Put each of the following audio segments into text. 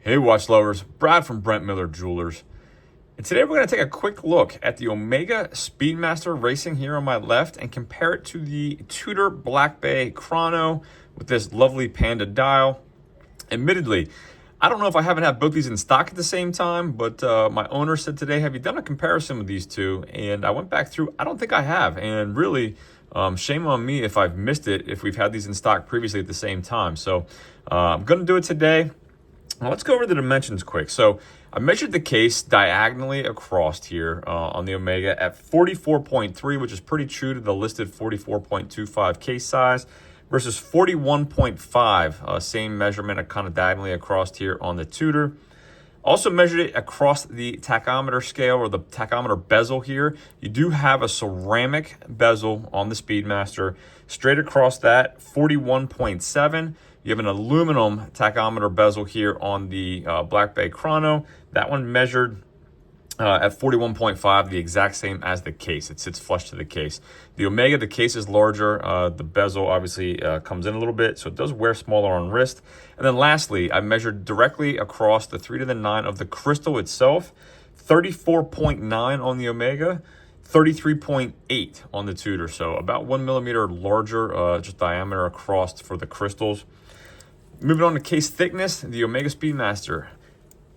Hey watch lovers, Brad from Brent Miller Jewelers. And today we're going to take a quick look at the Omega Speedmaster racing here on my left and compare it to the Tudor Black Bay Chrono with this lovely panda dial. Admittedly, I don't know if I haven't had both these in stock at the same time, but my owner said today, have you done a comparison with these two? And I went back through, I don't think I have. And really, shame on me if I've missed it, if we've had these in stock previously at the same time. So I'm going to do it today. Now let's go over the dimensions quick. So I measured the case diagonally across here on the Omega at 44.3, which is pretty true to the listed 44.25 case size, versus 41.5, same measurement kind of diagonally across here on the Tudor. Also measured it across the tachometer scale or the tachometer bezel here. You do have a ceramic bezel on the Speedmaster. Straight across that, 41.7. You have an aluminum tachometer bezel here on the Black Bay Chrono. That one measured at 41.5, the exact same as the case. It sits flush to the case. The Omega, the case is larger. The bezel obviously comes in a little bit, so it does wear smaller on wrist. And then lastly, I measured directly across the 3 to the 9 of the crystal itself, 34.9 on the Omega, 33.8 on the Tudor. So about 1 millimeter larger, just diameter across for the crystals. Moving on to case thickness, the Omega Speedmaster,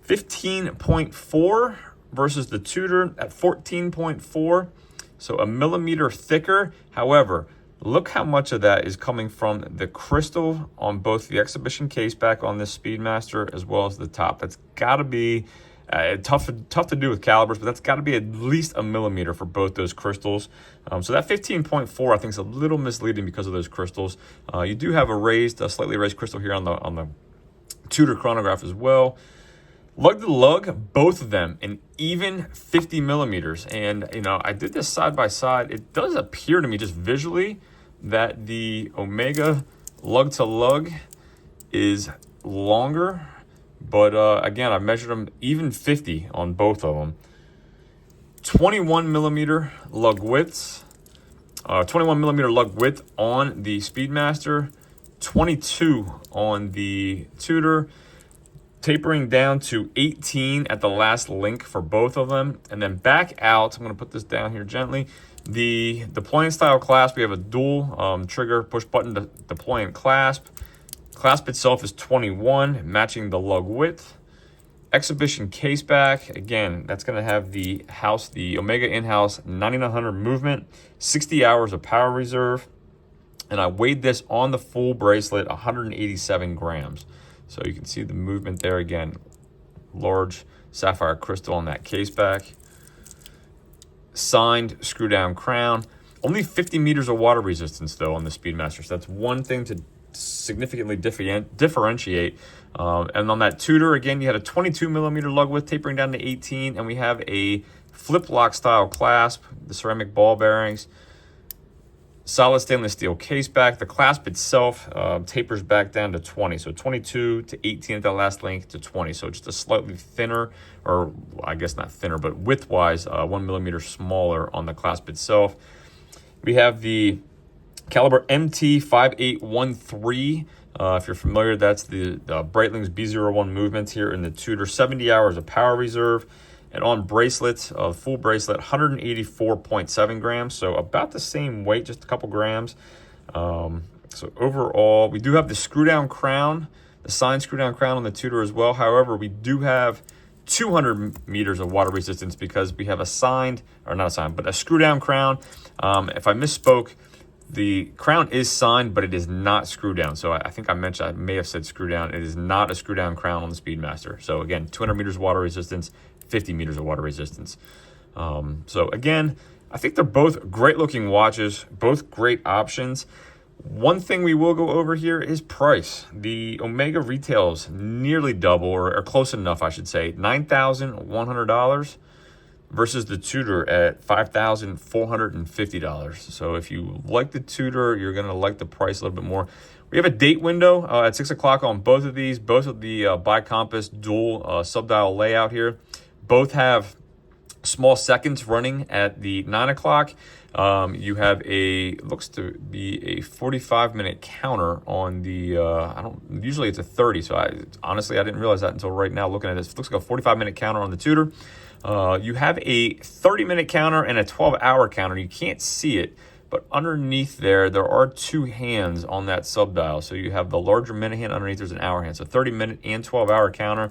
15.4 versus the Tudor at 14.4, so a millimeter thicker. However, look how much of that is coming from the crystal on both the exhibition case back on this Speedmaster as well as the top. That's got to be tough to do with calibers, but that's got to be at least a millimeter for both those crystals. So that 15.4 I think is a little misleading because of those crystals. You do have a slightly raised crystal here on the Tudor chronograph as well. Lug to lug, both of them an even 50 millimeters. And, you know, I did this side by side. It does appear to me just visually that the Omega lug to lug is longer. But again, I measured them even 50 on both of them. 21 millimeter lug widths. 21 millimeter lug width on the Speedmaster. 22 on the Tudor. Tapering down to 18 at the last link for both of them. And then back out, I'm going to put this down here gently. The deploying style clasp, we have a dual trigger push button deploying clasp. Clasp itself is 21, matching the lug width. Exhibition case back, again, that's going to have the Omega in-house 9900 movement, 60 hours of power reserve. And I weighed this on the full bracelet, 187 grams. So you can see the movement there again. Large sapphire crystal on that case back. Signed screw down crown. Only 50 meters of water resistance though on the Speedmaster. So that's one thing to significantly differentiate. And on that Tudor, again, you had a 22 millimeter lug width tapering down to 18. And we have a flip lock style clasp, the ceramic ball bearings. Solid stainless steel case back. The clasp itself tapers back down to 20. So 22 to 18 at that last link to 20. So just a slightly thinner, or I guess not thinner, but width-wise, 1 millimeter smaller on the clasp itself. We have the caliber MT5813. If you're familiar, that's the Breitling's B01 movements here in the Tudor. 70 hours of power reserve. And on bracelets, full bracelet, 184.7 grams. So about the same weight, just a couple grams. So overall, we do have the screw down crown, the signed screw down crown on the Tudor as well. However, we do have 200 meters of water resistance because we have a screw down crown. If I misspoke, the crown is signed, but it is not screw down. So I think I may have said screw down. It is not a screw down crown on the Speedmaster. So again, 200 meters water resistance, 50 meters of water resistance. So again, I think they're both great looking watches, both great options. One thing we will go over here is price. The Omega retails nearly double, or close enough, I should say, $9,100 versus the Tudor at $5,450. So if you like the Tudor, you're going to like the price a little bit more. We have a date window at 6 o'clock on both of these, both of the bicompass dual subdial layout here. Both have small seconds running at the 9 o'clock. You have looks to be a 45-minute counter on the, usually it's a 30. So honestly, I didn't realize that until right now looking at this. It looks like a 45-minute counter on the Tudor. You have a 30-minute counter and a 12-hour counter. You can't see it, but underneath there are 2 hands on that sub dial. So you have the larger minute hand underneath, there's an hour hand. So 30-minute and 12-hour counter.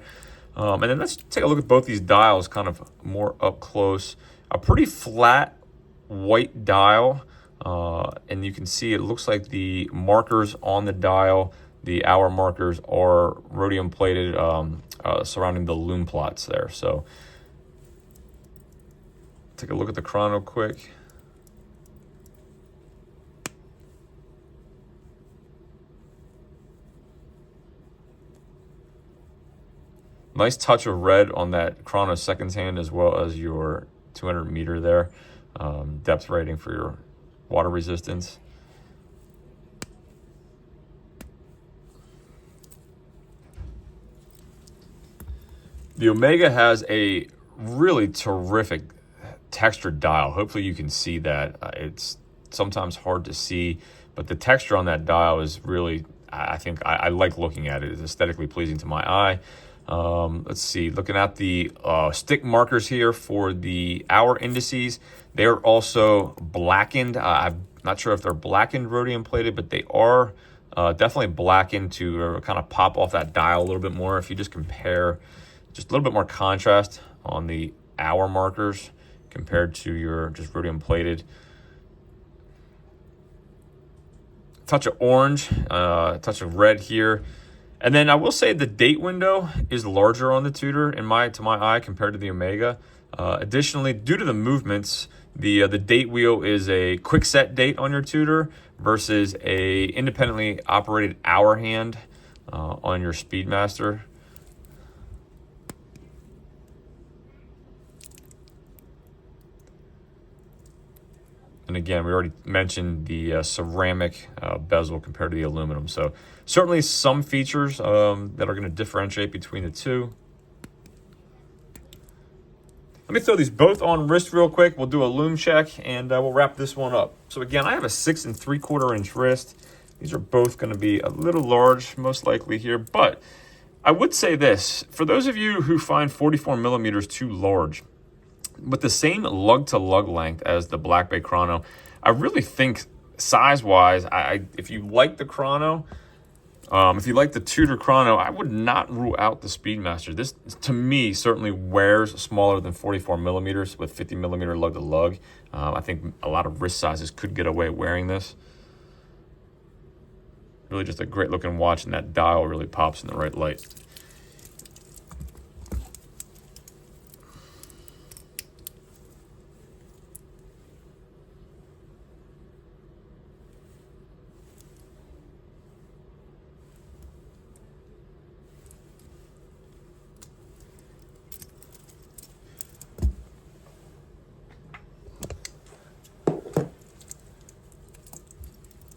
And then let's take a look at both these dials kind of more up close. A pretty flat white dial, and you can see it looks like the markers on the dial, the hour markers, are rhodium plated surrounding the loom plots there. So take a look at the chrono quick. Nice touch of red on that chrono seconds hand, as well as your 200 meter there. Depth rating for your water resistance. The Omega has a really terrific textured dial. Hopefully you can see that. It's sometimes hard to see, but the texture on that dial is really, I think I like looking at it. It's aesthetically pleasing to my eye. Let's see, looking at the stick markers here for the hour indices, they're also blackened. I'm not sure if they're blackened rhodium plated, but they are definitely blackened to kind of pop off that dial a little bit more. If you just compare just a little bit more contrast on the hour markers compared to your just rhodium plated. Touch of orange, touch of red here. And then I will say the date window is larger on the Tudor to my eye compared to the Omega. Additionally, due to the movements, the date wheel is a quick set date on your Tudor versus a independently operated hour hand on your Speedmaster. And again, we already mentioned the ceramic bezel compared to the aluminum. So certainly some features that are going to differentiate between the two. Let me throw these both on wrist real quick. We'll do a loom check and we'll wrap this one up. So again, I have a 6 3/4 inch wrist. These are both going to be a little large, most likely here. But I would say this, for those of you who find 44 millimeters too large, with the same lug-to-lug length as the Black Bay Chrono, I really think size-wise, if you like the Chrono, if you like the Tudor Chrono, I would not rule out the Speedmaster. This, to me, certainly wears smaller than 44 millimeters with 50 millimeter lug-to-lug. I think a lot of wrist sizes could get away wearing this. Really just a great-looking watch, and that dial really pops in the right light.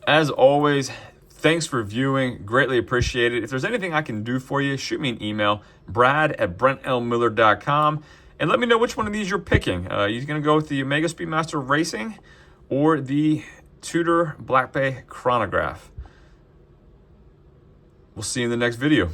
As always, thanks for viewing. Greatly appreciate it. If there's anything I can do for you, shoot me an email, brad@brentlmiller.com, and let me know which one of these you're picking. You're going to go with the Omega Speedmaster Racing or the Tudor Black Bay Chronograph. We'll see you in the next video.